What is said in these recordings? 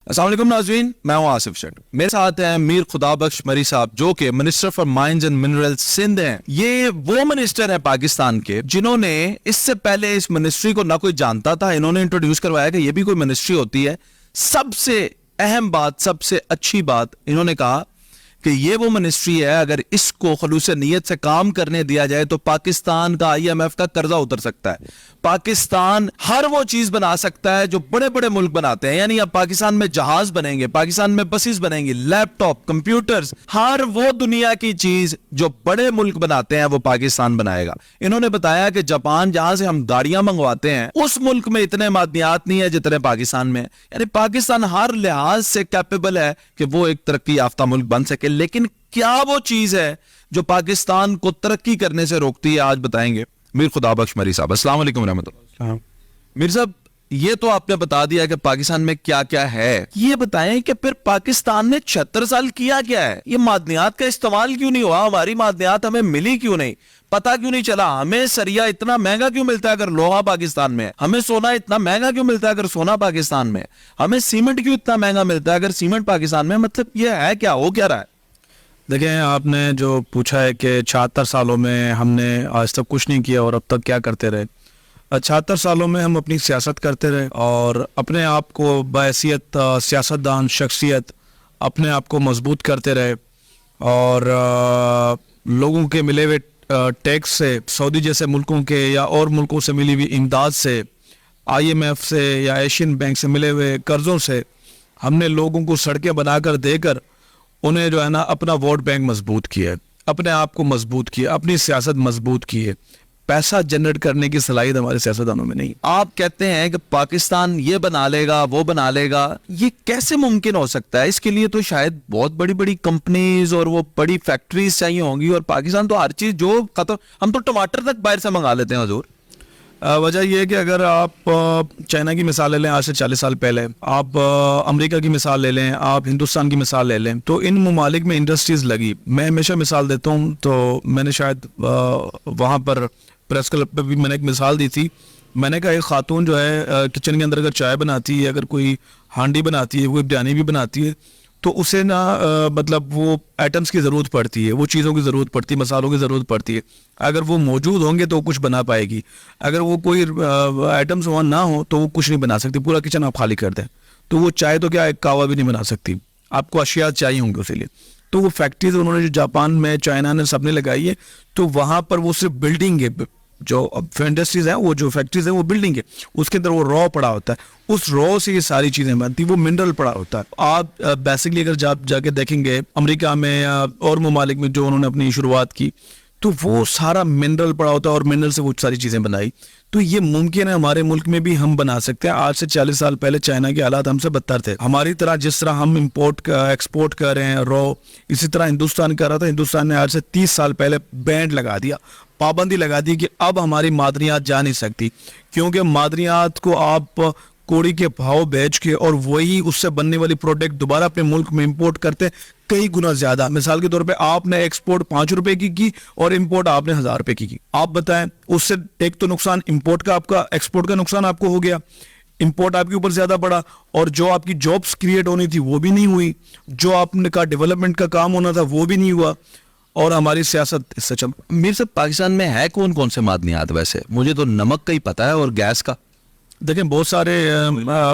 السلام علیکم ناظرین، میں ہوں آصف شیٹ. میرے ساتھ ہیں میر خدا بخش مری صاحب جو کہ minister for mines and minerals Sindh ہیں. یہ وہ منسٹر ہیں پاکستان کے جنہوں نے اس سے پہلے اس منسٹری کو نہ کوئی جانتا تھا. انہوں نے انٹروڈیوس کروایا کہ یہ بھی کوئی منسٹری ہوتی ہے. سب سے اہم بات، سب سے اچھی بات، انہوں نے کہا کہ یہ وہ منسٹری ہے اگر اس کو خلوص نیت سے کام کرنے دیا جائے تو پاکستان کا IMF کا قرضہ اتر سکتا ہے. پاکستان ہر وہ چیز بنا سکتا ہے جو بڑے بڑے ملک بناتے ہیں. یعنی اب پاکستان میں جہاز بنیں گے، پاکستان میں بسز بنیں گی، لیپ ٹاپ، کمپیوٹرز، ہر وہ دنیا کی چیز جو بڑے ملک بناتے ہیں وہ پاکستان بنائے گا. انہوں نے بتایا کہ جاپان جہاں سے ہم گاڑیاں منگواتے ہیں اس ملک میں اتنے معدنیات نہیں ہے جتنے پاکستان میں. یعنی پاکستان ہر لحاظ سے کیپیبل ہے کہ وہ ایک ترقی یافتہ ملک بن سکے. لیکن کیا وہ چیز ہے جو پاکستان کو ترقی کرنے سے روکتی ہے، آج بتائیں گے میر خدا بخش مری صاحب. السلام علیکم ورحمۃ اللہ. میر صاحب، یہ تو آپ نے بتا دیا کہ پاکستان میں کیا کیا ہے. یہ بتائیں کہ پھر پاکستان نے 76 سال کیا کیا ہے؟ یہ معدنیات کا استعمال کیوں نہیں ہوا؟ ہماری معدنیات ہمیں ملی کیوں نہیں؟ پتا کیوں نہیں چلا؟ ہمیں سریا اتنا مہنگا کیوں ملتا ہے اگر لوہا پاکستان میں ہے؟ ہمیں سونا اتنا مہنگا کیوں ملتا ہے اگر سونا پاکستان میں ہے؟ ہمیں سیمنٹ کیوں اتنا مہنگا ملتا ہے اگر سیمنٹ پاکستان میں ہے؟ مطلب یہ ہے کیا، ہو کیا رہا ہے؟ دیکھیں، آپ نے جو پوچھا ہے کہ 76 سالوں میں ہم نے آج تک کچھ نہیں کیا اور اب تک کیا کرتے رہے. 76 سالوں میں ہم اپنی سیاست کرتے رہے اور اپنے آپ کو بحیثیت سیاستدان شخصیت اپنے آپ کو مضبوط کرتے رہے اور لوگوں کے ملے ہوئے ٹیکس سے، سعودی جیسے ملکوں کے یا اور ملکوں سے ملی ہوئی امداد سے، IMF سے یا ایشین بینک سے ملے ہوئے قرضوں سے ہم نے لوگوں کو سڑکیں بنا کر دے کر انہیں جو ہے نا اپنا ووٹ بینک مضبوط کیا ہے، اپنے آپ کو مضبوط کیا، اپنی سیاست مضبوط کی ہے. پیسہ جنریٹ کرنے کی صلاحیت ہمارے سیاستدانوں میں نہیں. آپ کہتے ہیں کہ پاکستان یہ بنا لے گا، وہ بنا لے گا، یہ کیسے ممکن ہو سکتا ہے؟ اس کے لیے تو شاید بہت بڑی بڑی کمپنیز اور وہ بڑی فیکٹریز چاہیے ہوں گی، اور پاکستان تو ہر چیز جو ہم تو ٹماٹر تک باہر سے منگا لیتے ہیں حضور. وجہ یہ ہے کہ اگر آپ چائنا کی مثال لے لیں آج سے 40 سال پہلے، آپ امریکہ کی مثال لے لیں، آپ ہندوستان کی مثال لے لیں، تو ان ممالک میں انڈسٹریز لگی. میں ہمیشہ مثال دیتا ہوں، تو میں نے شاید وہاں پر پریس کلب پہ بھی میں نے ایک مثال دی تھی. میں نے کہا ایک خاتون جو ہے کچن کے اندر اگر چائے بناتی ہے، اگر کوئی ہانڈی بناتی ہے، کوئی بریانی بھی بناتی ہے، تو اسے نا مطلب وہ آئٹمس کی ضرورت پڑتی ہے، وہ چیزوں کی ضرورت پڑتی ہے، مسالوں کی ضرورت پڑتی ہے. اگر وہ موجود ہوں گے تو وہ کچھ بنا پائے گی. اگر وہ کوئی آئٹمس وہاں نہ ہوں تو وہ کچھ نہیں بنا سکتی. پورا کچن آپ خالی کر دیں تو وہ چائے تو کیا ایک کہوا بھی نہیں بنا سکتی. آپ کو اشیاء چاہیے ہوں گے اسی لیے. تو وہ فیکٹریز انہوں نے جو جاپان میں، چائنا نے سب نے لگائی ہے، تو وہاں پر وہ صرف بلڈنگ ہے. جو انڈسٹریز ہیں، وہ جو فیکٹریز ہیں وہ بلڈنگ ہے، اس کے اندر وہ را پڑا ہوتا ہے، اس را سے یہ ساری چیزیں بنتی، وہ منرل پڑا ہوتا ہے. آپ بیسکلی اگر جا کے دیکھیں گے امریکہ میں یا اور ممالک میں جو انہوں نے اپنی شروعات کی، تو وہ سارا منرل پڑا ہوتا ہے اور منرل سے وہ ساری چیزیں بنائی. تو یہ ممکن ہے ہمارے ملک میں بھی ہم بنا سکتے ہیں. آج سے 40 سال پہلے چائنا کے حالات ہم سے بدتر تھے. ہماری طرح جس طرح ہم ایکسپورٹ کر رہے ہیں رو، اسی طرح ہندوستان کر رہا تھا. ہندوستان نے آج سے 30 سال پہلے بینڈ لگا دیا، پابندی لگا دی کہ اب ہماری معدنیات جا نہیں سکتی، کیونکہ معدنیات کو آپ کوڑی کے بھاؤ بیچ کے اور وہی اس سے بننے والی پروڈکٹ دوبارہ اپنے ملک میں امپورٹ کرتے کئی گنا زیادہ. مثال کے طور پہ آپ نے ایکسپورٹ 5 روپے کی اور امپورٹ آپ نے 1000 روپے کی. آپ بتائیں اس سے ایک تو نقصان امپورٹ کا، آپ کا ایکسپورٹ کا نقصان آپ کو ہو گیا، امپورٹ آپ کے اوپر زیادہ پڑا، اور جو آپ کی جابس کریٹ ہونی تھی وہ بھی نہیں ہوئی، جو آپ نے کہا ڈیولپمنٹ کا کام ہونا تھا وہ بھی نہیں ہوا، اور ہماری سیاست اس سے چل. میر صاحب، پاکستان میں ہے کون کون سے معدنیات؟ ویسے مجھے تو نمک کا ہی پتا ہے اور گیس کا. دیکھیں بہت سارے،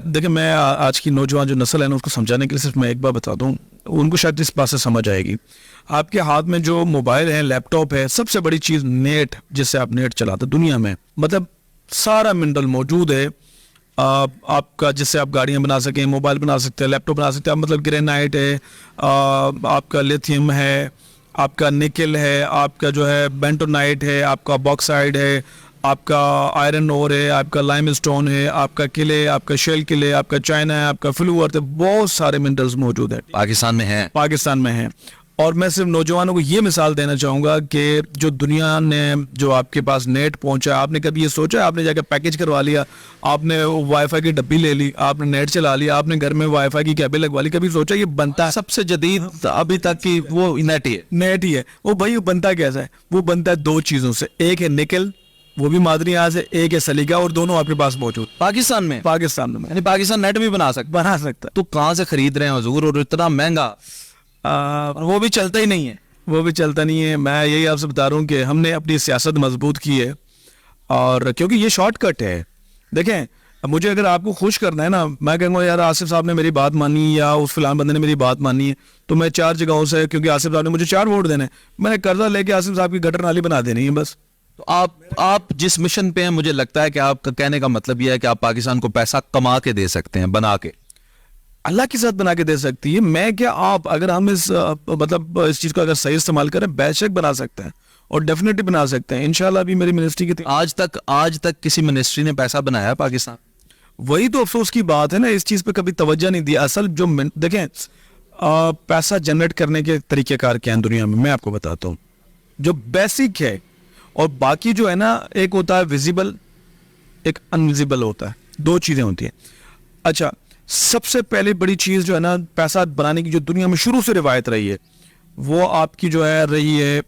دیکھیں میں آج کی نوجوان جو نسل ہے نا اس کو سمجھانے کے لیے صرف میں ایک بار بتا دوں، ان کو شاید اس بات سے سمجھ آئے گی. آپ کے ہاتھ میں جو موبائل ہے، لیپ ٹاپ ہے، سب سے بڑی چیز نیٹ، جس سے آپ نیٹ چلاتے دنیا میں، مطلب سارا منرل موجود ہے آپ کا، جس سے آپ گاڑیاں بنا سکیں، موبائل بنا سکتے ہیں، لیپ ٹاپ بنا سکتے ہیں. مطلب گرینائٹ ہے، آپ کا لیتھیم ہے، آپ کا نکل ہے، آپ کا جو ہے بینٹونائٹ ہے، آپ کا باکسائڈ ہے، آپ کا آئرن اور ہے، آپ کا لائم اسٹون ہے، آپ کا قلعے، آپ کا شیل قلعے، آپ کا چائنا ہے، آپ کا فلو ارتھ ہے. بہت سارے منرلز موجود ہیں پاکستان میں ہیں. اور میں صرف نوجوانوں کو یہ مثال دینا چاہوں گا کہ جو دنیا نے جو آپ کے پاس نیٹ پہنچا، آپ نے کبھی یہ سوچا آپ نے جا کے پیکج کروا لیا، آپ نے وائی فائی کی ڈبی لے لی، آپ نے نیٹ چلا لیا، آپ نے گھر میں وائی فائی کی کیبل لگوا لی، کبھی سوچا یہ بنتا ہے؟ سب سے جدید ابھی تک کی وہ نیٹ ہی ہے. وہ بھائی بنتا کیسا ہے؟ وہ بنتا ہے 2 چیزوں سے. ایک ہے نکل، وہ بھی مادری یہاں سے، ایک ہے سلیقہ، اور دونوں آپ کے پاس موجود پاکستان میں؟ پاکستان میں یعنی پاکستان نیٹ بھی بنا بنا سکتا تو کہاں سے خرید رہے ہیں حضور، اور اتنا مہنگا، ہے. اور وہ بھی چلتا ہی نہیں ہے. وہ بھی چلتا نہیں ہے. میں یہی آپ سے بتا رہا ہوں کہ ہم نے اپنی سیاست مضبوط کی ہے، اور کیونکہ یہ شارٹ کٹ ہے. دیکھیں مجھے اگر آپ کو خوش کرنا ہے نا، میں کہوں گا یار آصف صاحب نے میری بات مانی یا اس فلان بندے نے میری بات مانی ہے، تو میں 4 جگہوں سے، کیونکہ آصف صاحب نے مجھے 4 ووٹ دینے، میں نے قرضہ لے کے آصف صاحب کی گٹر نالی بنا دینی ہے بس. تو آپ جس مشن پہ ہیں، مجھے لگتا ہے کہ آپ کا کہنے کا مطلب یہ ہے کہ آپ پاکستان کو پیسہ کما کے دے سکتے ہیں، بنا کے. اللہ کے ساتھ بنا کے دے سکتی ہے. میں کیا آپ، اگر ہم اس مطلب اس چیز کو اگر صحیح استعمال کریں، بے شک بنا سکتے ہیں، اور ڈیفینیٹلی بنا سکتے ہیں انشاءاللہ. ابھی میری منسٹری کی آج تک کسی منسٹری نے پیسہ بنایا ہے پاکستان؟ وہی تو افسوس کی بات ہے نا، اس چیز پہ کبھی توجہ نہیں دیا. اصل جو دیکھیں پیسہ جنریٹ کرنے کے طریقہ کار کیا ہیں دنیا میں آپ کو بتاتا ہوں. جو بیسک ہے، اور باقی جو ہے نا، ایک ہوتا ہے ویزیبل، ایک انویزیبل ہوتا ہے، 2 چیزیں ہوتی ہیں. اچھا، سب سے پہلے بڑی چیز جو ہے نا پیسہ بنانے کی، جو دنیا میں شروع سے روایت رہی ہے، وہ آپ کی جو ہے رہی ہے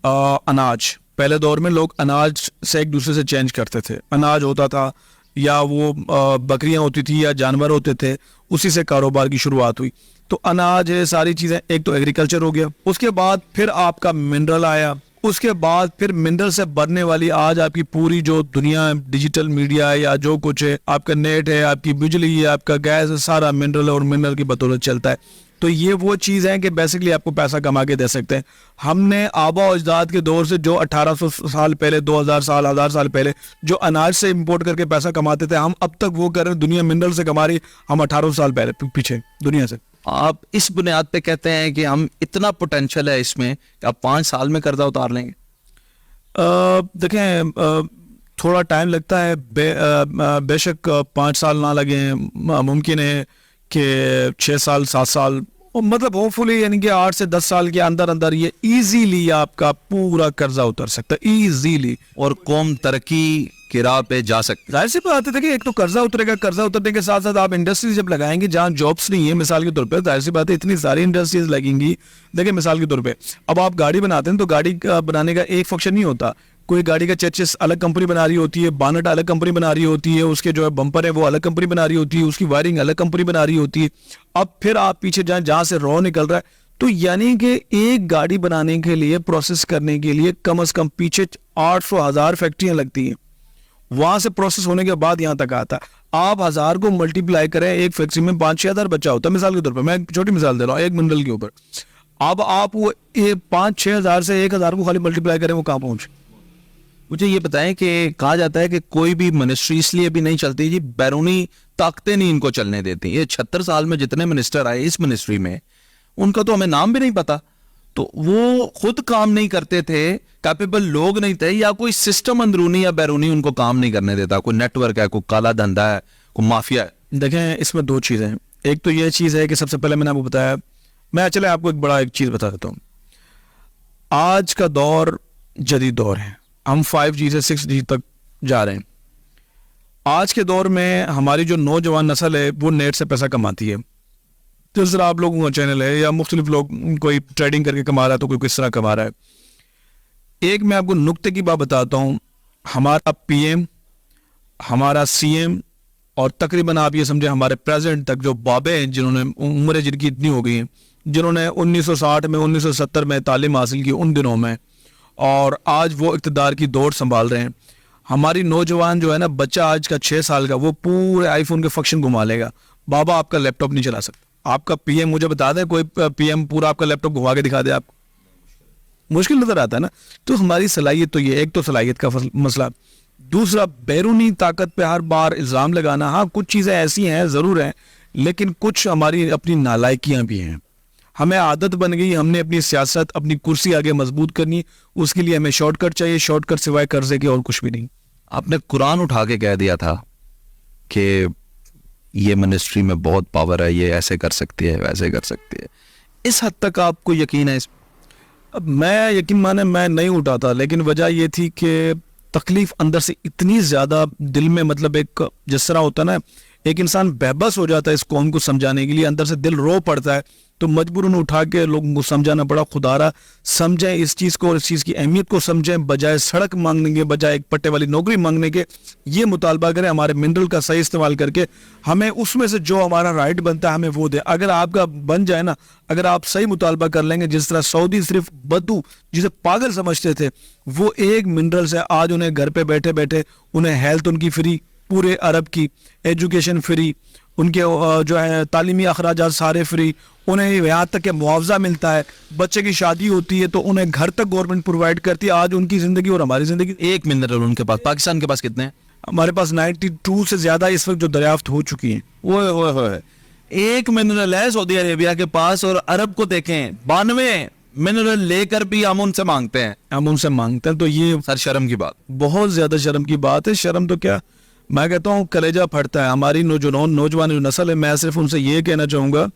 اناج. پہلے دور میں لوگ اناج سے ایک دوسرے سے چینج کرتے تھے. اناج ہوتا تھا، یا وہ بکریاں ہوتی تھی، یا جانور ہوتے تھے، اسی سے کاروبار کی شروعات ہوئی. تو اناج ہے، ساری چیزیں. ایک تو ایگریکلچر ہو گیا، اس کے بعد پھر آپ کا منرل آیا، اس کے بعد پھر منرل سے بننے والی آج آپ کی پوری جو دنیا ڈیجیٹل میڈیا ہے، یا جو کچھ ہے، آپ کا نیٹ ہے، آپ کی بجلی ہے، آپ کا گیس ہے، سارا منرل اور منرل کی بدولت چلتا ہے. تو یہ وہ چیز ہے کہ بیسکلی آپ کو پیسہ کما کے دے سکتے ہیں. ہم نے آبا و اجداد کے دور سے، جو 1800 سال پہلے، 2000 سال، 1000 سال پہلے جو اناج سے امپورٹ کر کے پیسہ کماتے تھے، ہم اب تک وہ کر رہے ہیں. دنیا منرل سے کما رہی، ہم 1800 سال پہلے پیچھے دنیا سے. آپ اس بنیاد پہ کہتے ہیں کہ ہم اتنا پوٹینشیل ہے اس میں کہ آپ 5 سال میں قرضہ اتار لیں گے؟ دیکھیں تھوڑا ٹائم لگتا ہے، بے شک 5 سال نہ لگیں، ممکن ہے کہ 6 سال 7 سال، مطلب ہوپ فلی یعنی کہ 8 سے 10 سال کے اندر اندر یہ ایزیلی آپ کا پورا قرضہ اتر سکتا ہے، ایزیلی، اور قوم ترقی کی راہ پہ جا سکتے. ظاہر سی بات ہے کہ ایک تو قرضہ اترے گا، قرضہ اترنے کے ساتھ ساتھ آپ انڈسٹریز جب لگائیں گے جہاں جابس نہیں ہے، مثال کے طور پہ ظاہر سی بات ہے اتنی ساری انڈسٹریز لگیں گی. دیکھیں مثال کے طور پہ اب آپ گاڑی بناتے ہیں تو گاڑی بنانے کا ایک فنکشن نہیں ہوتا. کوئی گاڑی کا چیچس الگ کمپنی بنا رہی ہوتی ہے، بانٹ الگ کمپنی بنا رہی ہوتی ہے، اس کے جو ہے بمپر ہے وہ الگ کمپنی بنا رہی ہوتی ہے، اس کی وائرنگ الگ کمپنی بنا رہی ہوتی ہے. اب پھر آپ پیچھے جہاں سے رو نکل رہا ہے، تو یعنی کہ ایک گاڑی بنانے کے لیے، پروسیس کرنے کے لیے کم از کم پیچھے 800,000 فیکٹریاں لگتی ہیں. وہاں سے پروسیس ہونے کے بعد یہاں تک آتا ہے. آپ 1000 کو ملٹی پلائی کریں، ایک فیکٹری میں 5-6 ہزار بچہ ہوتا ہے. مثال کے طور پر میں ایک چھوٹی مثال دے رہا ہوں ایک منڈل کے اوپر. اب آپ وہ 5-6 ہزار سے 1000 کو خالی ملٹی پلائی کریں، وہ کہاں پہنچے؟ مجھے یہ بتائیں کہ کہا جاتا ہے کہ کوئی بھی منسٹری اس لیے بھی نہیں چلتی جی، بیرونی طاقتیں نہیں ان کو چلنے دیتی. یہ 76 سال میں جتنے منسٹر آئے اس منسٹری میں، ان کا تو ہمیں نام بھی نہیں پتا. تو وہ خود کام نہیں کرتے تھے، کیپیبل لوگ نہیں تھے، یا کوئی سسٹم اندرونی یا بیرونی ان کو کام نہیں کرنے دیتا؟ کوئی نیٹ ورک ہے، کوئی کالا دھندا ہے، کوئی مافیا ہے؟ دیکھیں اس میں 2 چیزیں ہیں. ایک تو یہ چیز ہے کہ سب سے پہلے میں نے آپ کو بتایا، میں چلے آپ کو ایک بڑا چیز بتا دیتا ہوں. آج کا دور جدید دور ہے، ہم 5G سے 6G تک جا رہے ہیں. آج کے دور میں ہماری جو نوجوان نسل ہے وہ نیٹ سے پیسہ کماتی ہے. جس طرح آپ لوگوں کا چینل ہے، یا مختلف لوگ کوئی ٹریڈنگ کر کے کما رہا ہے، تو کوئی کس طرح کما رہا ہے. ایک میں آپ کو نقطے کی بات بتاتا ہوں. ہمارا پی ایم، ہمارا سی ایم، اور تقریباً آپ یہ سمجھیں ہمارے پریزیڈنٹ تک جو بابے ہیں، جنہوں نے عمریں جن کی اتنی ہو گئی ہیں، جنہوں نے 1960 میں 1970 میں تعلیم حاصل کی ان دنوں میں، اور آج وہ اقتدار کی دوڑ سنبھال رہے ہیں. ہماری نوجوان جو ہے نا، بچہ آج کا 6 سال کا، وہ پورے آئی فون کے فنکشن گھما لے گا. بابا آپ کا لیپ ٹاپ نہیں چلا سکتا. آپ کا پی ایم مجھے بتا دیں، کوئی پی ایم پورا آپ کا لیپ ٹاپ گھما کے دکھا دے، آپ مشکل نظر آتا ہے نا. تو ہماری صلاحیت تو یہ، ایک تو صلاحیت کا مسئلہ، دوسرا بیرونی طاقت پہ ہر بار الزام لگانا. ہاں کچھ چیزیں ایسی ہیں ضرور ہیں، لیکن کچھ ہماری اپنی نالائکیاں بھی ہیں. ہمیں عادت بن گئی، ہم نے اپنی سیاست، اپنی کرسی آگے مضبوط کرنی، اس کے لیے ہمیں شارٹ کٹ چاہیے. شارٹ کٹ سوائے قرضے کے اور کچھ بھی نہیں. آپ نے قرآن اٹھا کے کہہ دیا تھا کہ یہ منسٹری میں بہت پاور ہے، یہ ایسے کر سکتی ہے، ویسے کر سکتی ہے. اس حد تک آپ کو یقین ہے اس؟ اب میں یقین مانے میں نہیں اٹھاتا، لیکن وجہ یہ تھی کہ تکلیف اندر سے اتنی زیادہ دل میں، مطلب ایک جس طرح ہوتا ہے نا، ایک انسان بے بس ہو جاتا ہے اس قوم کو سمجھانے کے لیے، اندر سے دل رو پڑتا ہے تو مجبوراً اٹھا کے لوگوں کو سمجھانا پڑا خدارا سمجھیں اس چیز کو اور اس چیز کی اہمیت کو سمجھیں, بجائے سڑک مانگنے کے, بجائے ایک پٹے والی نوکری مانگنے کے یہ مطالبہ کریں ہمارے منرل کا صحیح استعمال کر کے, ہمیں اس میں سے جو ہمارا رائٹ بنتا ہے ہمیں وہ دیں. اگر آپ کا بن جائے نا, اگر آپ صحیح مطالبہ کر لیں گے, جس طرح سعودی صرف بدو جسے پاگل سمجھتے تھے وہ ایک منرل سے آج انہیں گھر پہ بیٹھے بیٹھے انہیں ہیلتھ ان کی فری, پورے عرب کی ایجوکیشن فری, ان کے جو ہے تعلیمی اخراجات سارے فری, انہیں یہاں تک کہ معاوضہ ملتا ہے, بچے کی شادی ہوتی ہے تو انہیں گھر تک گورنمنٹ پرووائڈ کرتی ہے. آج ان کی زندگی اور ہماری زندگی, ایک منرل ان کے پاس, پاکستان کے پاس کتنے ہیں؟ ہمارے پاس 92 سے زیادہ اس وقت جو دریافت ہو چکی ہیں. وہ ایک منرل ہے سعودی عربیہ کے پاس, اور عرب کو دیکھیں 92 منرل لے کر بھی ہم ان سے مانگتے ہیں. ہم ان سے مانگتے ہیں تو یہ سر شرم کی بات, بہت زیادہ شرم کی بات ہے. شرم تو کیا, میں کہتا ہوں کلیجہ پھٹتا ہے. ہماری نوجوان جو نسل ہے, میں صرف ان سے یہ کہنا چاہوں گا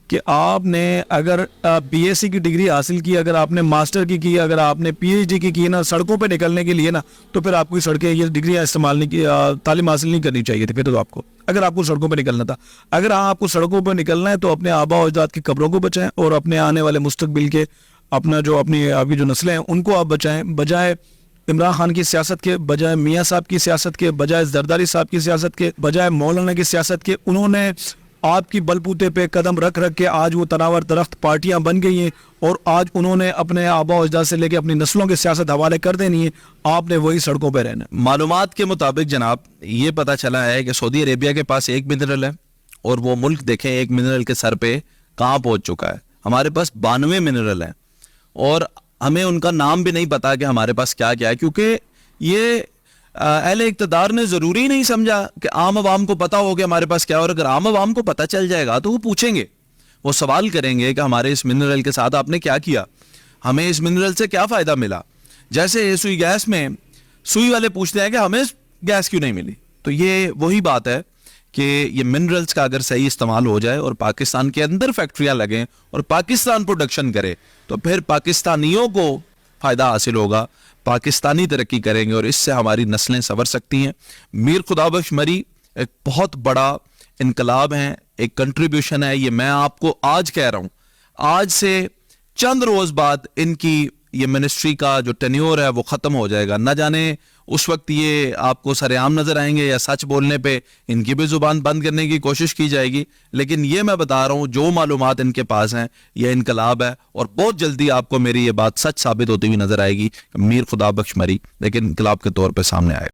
کہ آپ نے اگر بی ایس سی کی ڈگری حاصل کی, اگر آپ نے ماسٹر کی, اگر آپ نے پی ایچ ڈی کی نا, سڑکوں پہ نکلنے کے لیے نا, تو پھر آپ کو سڑکیں یہ ڈگریاں استعمال نہیں کی, تعلیم حاصل نہیں کرنی چاہیے تھی. پھر تو آپ کو, اگر آپ کو سڑکوں پہ نکلنا تھا, اگر آپ کو سڑکوں پہ نکلنا ہے تو اپنے آبا و اجداد کی قبروں کو بچائیں اور اپنے آنے والے مستقبل کے اپنا جو اپنی آپ کی جو نسلیں ہیں ان کو آپ بچائیں. بجائے عمران خان کی سیاست کے, بجائے میاں صاحب کی سیاست کے, بجائے زرداری صاحب کی سیاست کے, بجائے مولانا کی سیاست کے, انہوں نے آپ کی بلبوتے پہ قدم رکھ کے آج وہ تناور درخت پارٹیاں بن گئی ہیں, اور آج انہوں نے اپنے آبا و اجداد سے لے کے اپنی نسلوں کے سیاست حوالے کر دینی ہے. آپ نے وہی سڑکوں پہ رہنا. معلومات کے مطابق جناب یہ پتا چلا ہے کہ سعودی عربیہ کے پاس ایک منرل ہے, اور وہ ملک دیکھیں ایک منرل کے سر پہ کہاں پہنچ چکا ہے. ہمارے پاس 92 منرل ہیں, اور ہمیں ان کا نام بھی نہیں پتا کہ ہمارے پاس کیا کیا ہے, کیونکہ یہ اہل اقتدار نے ضروری نہیں سمجھا کہ عام عوام کو پتا ہو کہ ہمارے پاس کیا ہے. اور اگر عام عوام کو پتا چل جائے گا تو وہ پوچھیں گے, وہ سوال کریں گے کہ ہمارے اس منرل کے ساتھ آپ نے کیا کیا, ہمیں اس منرل سے کیا فائدہ ملا. جیسے سوئی گیس میں سوئی والے پوچھتے ہیں کہ ہمیں گیس کیوں نہیں ملی. تو یہ وہی بات ہے کہ یہ منرلز کا اگر صحیح استعمال ہو جائے اور پاکستان کے اندر فیکٹریاں لگیں اور پاکستان پروڈکشن کرے, تو پھر پاکستانیوں کو فائدہ حاصل ہوگا, پاکستانی ترقی کریں گے, اور اس سے ہماری نسلیں سنور سکتی ہیں. میر خدابخش مری ایک بہت بڑا انقلاب ہے, ایک کنٹریبیوشن ہے. یہ میں آپ کو آج کہہ رہا ہوں, آج سے چند روز بعد ان کی یہ منسٹری کا جو ٹینیور ہے وہ ختم ہو جائے گا. نہ جانے اس وقت یہ آپ کو سر عام نظر آئیں گے یا سچ بولنے پہ ان کی بھی زبان بند کرنے کی کوشش کی جائے گی. لیکن یہ میں بتا رہا ہوں جو معلومات ان کے پاس ہیں, یہ انقلاب ہے, اور بہت جلدی آپ کو میری یہ بات سچ ثابت ہوتی ہوئی نظر آئے گی. میر خدابخش مری لیکن انقلاب کے طور پہ سامنے آئے.